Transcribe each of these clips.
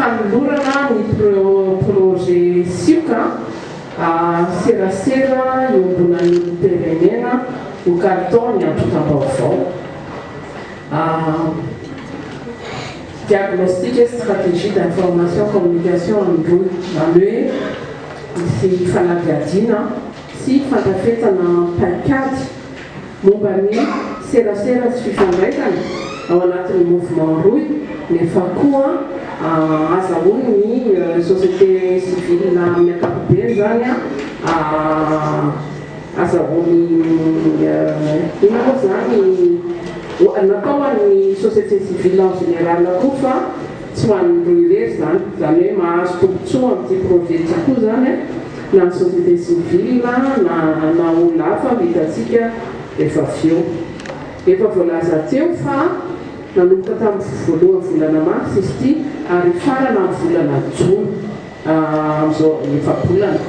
hanolorana ny projet sioka serasera iombonan'ny pirenena ho carton ny antotam-baovao diagnostic et stratégie d'information communication androy zany hoe sy fanadiadiana sy fantafetana paikady momba ny serasera sy fifandraisana ao anatin'ny mouvement roy nefa koa azahoany ny société civile amin'ny ankapobeny zany azahoany ina koa zany natao any société civile en général koa fa tsy ho an'ny roirery zany hoe mahazo tombotsoa amin'ity projet ty koa zany na ny société civile na olona hafa mitatsika efa feo efa voalaza teo fa nanomboka tamin'ny voalohany volana mars izy ity ary farana amin'ny volana jona am'izao efa-bolana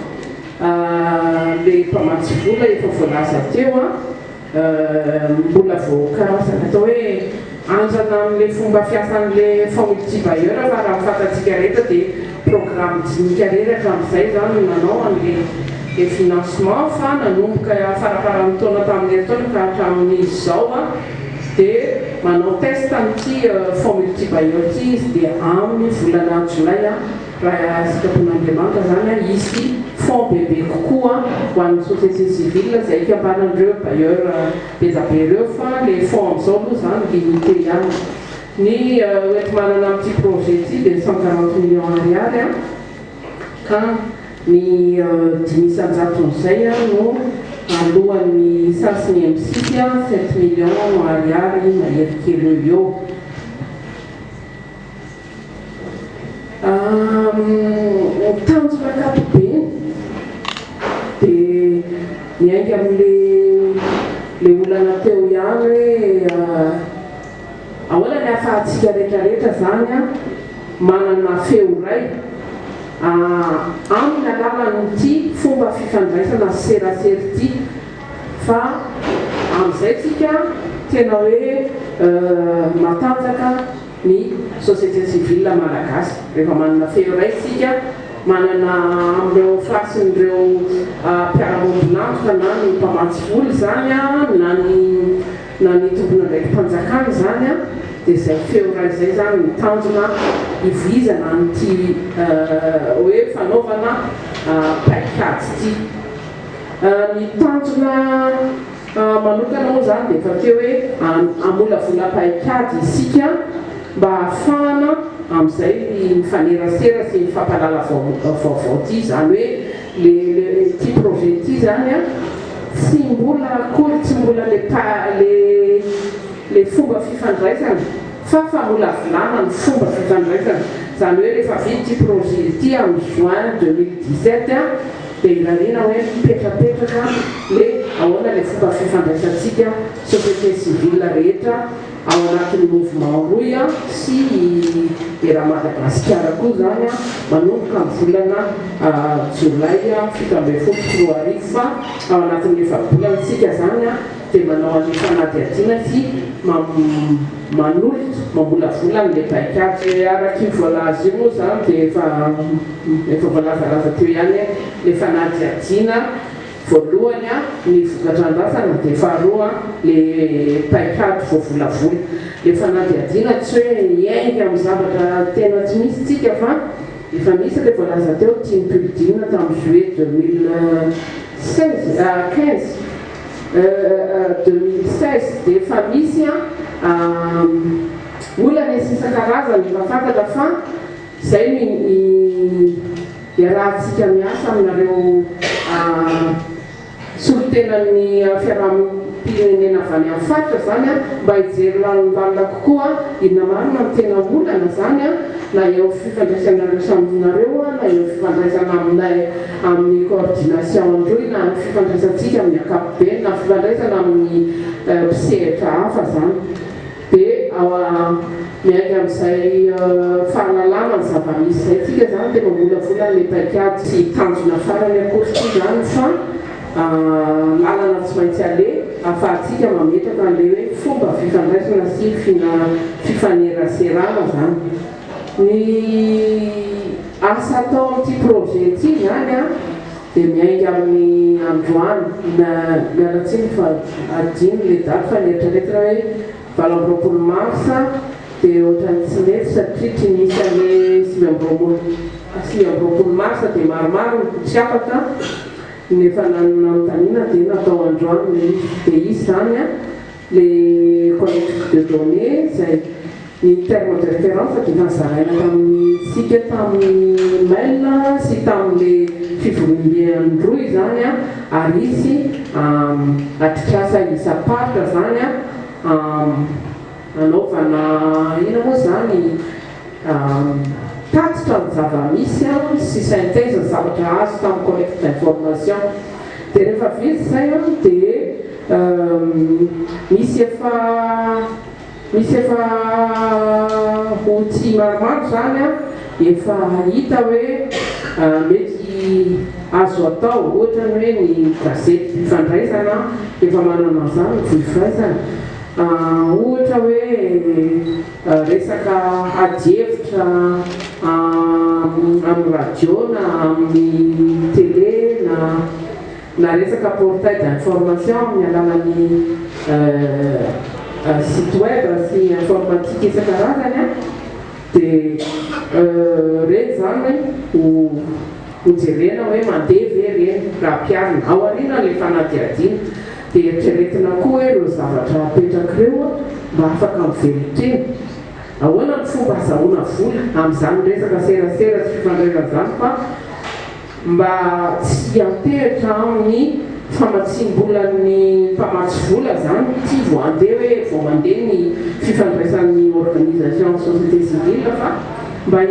le mpamatsy vola efa voalaza teo mbola voakarazana atao hoe anjana amin'le fomba fiasan'le formule multibailleur fa raha mifatatsika rehetra dia programme dinika reraka amin'izay zany nanao an'le financement fa nanomboka faraparan'ny taona tamin'ny herintaona ka hatramin'ny izao dia manao test amin'ity formule multibailleur ty izy dia amin'ny volana jolay raha sikapon'Andriamanitra zany izy fond bebe kokoa ho an'ny société civile izay ikambanandreo bailleur bezabe ireo fa le fond amin'izao moa zany limité ihany ny oety manana amin'ity projet ty dia 140 millions ariary ka ny 10,000,000 no alohan'ny sasiny am'sika 7 millions ariary maherikely eo tanjona ankapobeny dia miainga amin'le olana teo ihany hoe ahoana ny afahantsika rehetrarehetra zany manana feo ray amin'ny alalan'ity fomba fifandraisana serasera ity fa amin'izay tsika tena hoe matanjaka ny société civile malagasy rehefa manana feo ray tsika manana amin'ireo fasin'ireo mpiara-monina na ny mpamatsy voly zany na ny tompona ndraiky mpanjakany zany dia izay feo ray zay zany mitanjona ivizana n'ity hoe fanaovana paikady ity ny tanjona manokana moa zany dia efa teo hoe amolavola paikady isika mba hahafahana amin'izay mifanerasera sy mifampalala vaovao ty zany hoe le ty projet ty zany tsy mbola kory tsy mbola le fomba fifandraisana fa mbola volana ny fomba fifandraisana zany hoe rehefa vita ty projet ty amin'ny juin 2017 dia ilalina hoe mipetrapetraka le ahoana le fomba fifandraisantsika société civile rehetra ao anatin'ny mouvement roy sy era Madagasikara koa zany manomboka amin'ny volana jolay 17 fa ao anatin'ny efa-bolantsika zany dia manao an'ny fanadiadiana sy manolotra mamolavolana le paikady araky voalaza io moa zany dia efa voalazalaza teo ihany le fanadiadiana voalohany ny vokatran-dasana dia faharoa le paikady voavolavola le fanadiadiana tsy hoe miainga amin'ny zavatra tena tsy misy tsika fa efa misy le voalaza teo tianypildina tamin'ny juillet 2016 dia efa misy olana isisan-karazany efa fantatra fa izay iarahantsika miasa aminareo solotenan'ny fiarahamonimpirenena avy any amin'ny faritra zany mba hijery lalindalina kokoa inona marina amin'ny tena olana zany na eo fifandraisanareo saminareo na eo fifandraisana aminay amin'ny coordination androy na amin'ny fifandraisantsika amin'ny ankapobeny na fifandraisana amin'ny mpisehatra hafa zany dia miainga amin'izay fahalalana ny zava-misy zay tsika zany dia mamolavolana le paikady sy tanjona farany akory ty zany fa lalana tsy maintsy ale ahafahantsika mametraka an'le hoe fomba fifandraisana sy fifaneraserana zany ny asa atao amin'ity projet ity zany a dia miainga amin'ny androany mialatsiny fa adiny le daty fa nieritreretina hoe 27 marsa dia ohatrany tsy mety satria tsy nisy ale 29 marsa dia maromaro tsy afaka nefa nanontaniana dia natao androany dia izy zany a le collecte de données zay ny terme de référence dia nazaraina tamintsika tamin'ny mail sy tamin'le fivoriam-beandroy zany a ary izy atrikasa isapatra zany a anaovana ina moa zany tatitra ny zava-misy sy synthèse zavatra azo tamin'ny collecte d'information dia rehefa vitsy zay dia misy efa outil maromaro zany efa hita hoe mety azo atao ohatrany hoe ny gazety fifandraisana efa manana zany fifandraisana ohatra hoe resaka adievitra amin'ny radio na amin'ny télé na resaka portail d'information amin'ny alalan'ny site web sy informatique isan-karazany dia reny zany hojerena hoe mandeha ve reny raha mpiarina ao ariana le fanadiadina dia eritreretina koa hoe ireo zavatra apetraka ireo mba afaka miveritra ahoana ny fomba azahoana vola amin'izany resaka serasera sy fifandraisana zany fa mba tsy antehitra amin'ny famatsim-bolan'ny mpamatsy vola zany ty vao andeha hoe vao mandeha ny fifandraisan'ny organisation société civile fa mba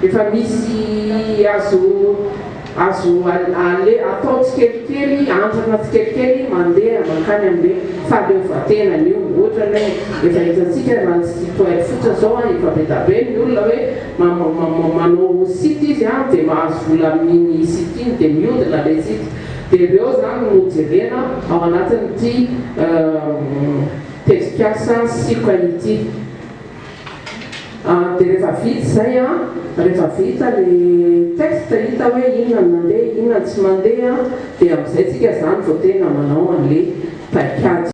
efa misy azo ale atao tsikelikely andrana tsikelikely mandeha mankany amin'le fahaleovatenany io ohatrany hoe efa hitantsika raha ny citoyen fotsiny zao efa be da be ny olona hoe manao site izy dia mahazo vola amin'iny site iny dia miodina le site dia ireo zany no jerena ao anatin'ity tesikasa sikoanity dia rehefa vita zay rehefa vita le texte hita hoe inona mandeha inona tsy mandeha dia amin'izay tsika zany vao tena manao an'le paikady